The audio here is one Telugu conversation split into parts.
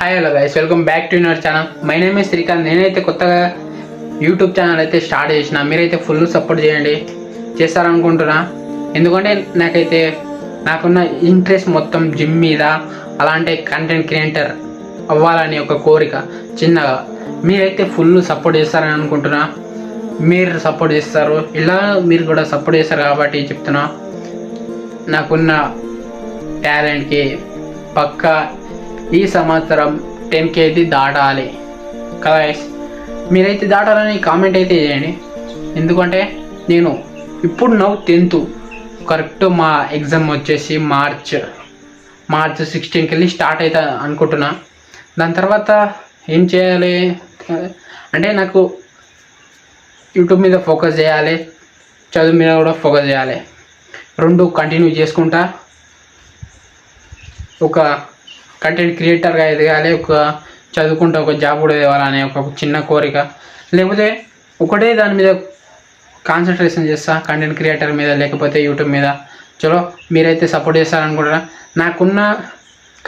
Hi hello guys, welcome back to your channel. My name is Srikanth. నేనైతే కొత్తగా యూట్యూబ్ ఛానల్ అయితే స్టార్ట్ చేసిన. మీరైతే ఫుల్ సపోర్ట్ చేయండి, చేస్తారనుకుంటున్నా. ఎందుకంటే నాకున్న ఇంట్రెస్ట్ మొత్తం జిమ్ మీద, అలాంటి కంటెంట్ క్రియేటర్ అవ్వాలని ఒక కోరిక చిన్నగా. మీరైతే ఫుల్ సపోర్ట్ చేస్తారని అనుకుంటున్నా. మీరు సపోర్ట్ చేస్తారు, ఇలా మీరు కూడా సపోర్ట్ చేస్తారు కాబట్టి చెప్తున్నా. నాకున్న టాలెంట్కి పక్కా ఈ సంవత్సరం 10K అయితే దాటాలి కదా గైస్. మీరైతే దాటాలని కామెంట్ అయితే చేయండి. ఎందుకంటే నేను ఇప్పుడు 10th కరెక్ట్ మా ఎగ్జామ్ వచ్చేసి మార్చ్ 16కి వెళ్ళి స్టార్ట్ అవుతా అనుకుంటున్నా. దాని తర్వాత ఏం చేయాలి అంటే, నాకు యూట్యూబ్ మీద ఫోకస్ చేయాలి, చదువు మీద కూడా ఫోకస్ చేయాలి. రెండు కంటిన్యూ చేసుకుంటా ఒక కంటెంట్ క్రియేటర్గా ఎదగాలి, ఒక చదువుకుంటా ఒక జాబ్ కూడా ఇవ్వాలనే ఒక చిన్న కోరిక. లేకపోతే ఒకటే దాని మీద కాన్సన్ట్రేషన్ చేస్తా, కంటెంట్ క్రియేటర్ మీద లేకపోతే యూట్యూబ్ మీద. చలో మీరైతే సపోర్ట్ చేస్తారనుకుంటున్నా. నాకున్న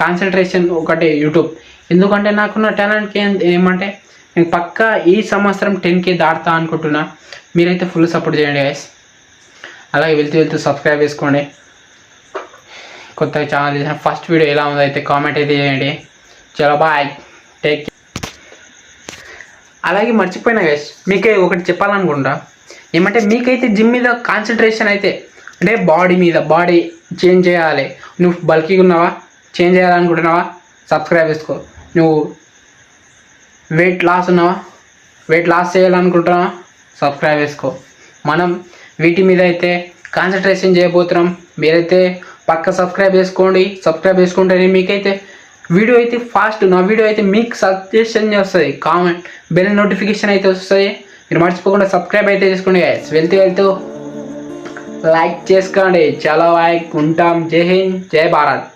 కాన్సన్ట్రేషన్ ఒకటే యూట్యూబ్. ఎందుకంటే నాకున్న టాలెంట్కి ఏమంటే నేను పక్కా ఈ సంవత్సరం 10K దాటుతా అనుకుంటున్నా. మీరైతే ఫుల్ సపోర్ట్ చేయండి గైస్. అలాగే వెళ్తూ సబ్స్క్రైబ్ చేసుకోండి. కొత్తగా ఛానల్ చేసిన ఫస్ట్ వీడియో ఎలా ఉందో అయితే కామెంట్ అయితే చేయండి. చలో బాయ్, టేక్. అలాగే మర్చిపోయినా గైస్, మీకే ఒకటి చెప్పాలనుకుంటా. ఏమంటే మీకైతే జిమ్ మీద కాన్సన్ట్రేషన్ అయితే, అంటే బాడీ చేంజ్ చేయాలి. నువ్వు బల్కీగా ఉన్నావా, చేంజ్ చేయాలనుకుంటున్నావా, సబ్స్క్రైబ్ చేసుకో. నువ్వు వెయిట్ లాస్ ఉన్నావా, వెయిట్ లాస్ చేయాలనుకుంటున్నావా, సబ్స్క్రైబ్ చేసుకో. మనం వీటి మీద అయితే కాన్సన్ట్రేషన్ చేయబోతున్నాం. మీరైతే పక్క సబ్స్క్రైబ్ చేసుకోండి. సబ్స్క్రైబ్ చేసుకుంటేనే మీకైతే వీడియో అయితే నా వీడియో అయితే మీకు సజెషన్ వస్తుంది, కామెంట్ బెల్ నోటిఫికేషన్ అయితే వస్తుంది. మీరు మర్చిపోకుండా సబ్స్క్రైబ్ అయితే చేసుకోండి గైస్. వెళ్తూ లైక్ చేసుకోండి. చాలా లైక్ ఉంటాం. జై హింద్, జై భారత్.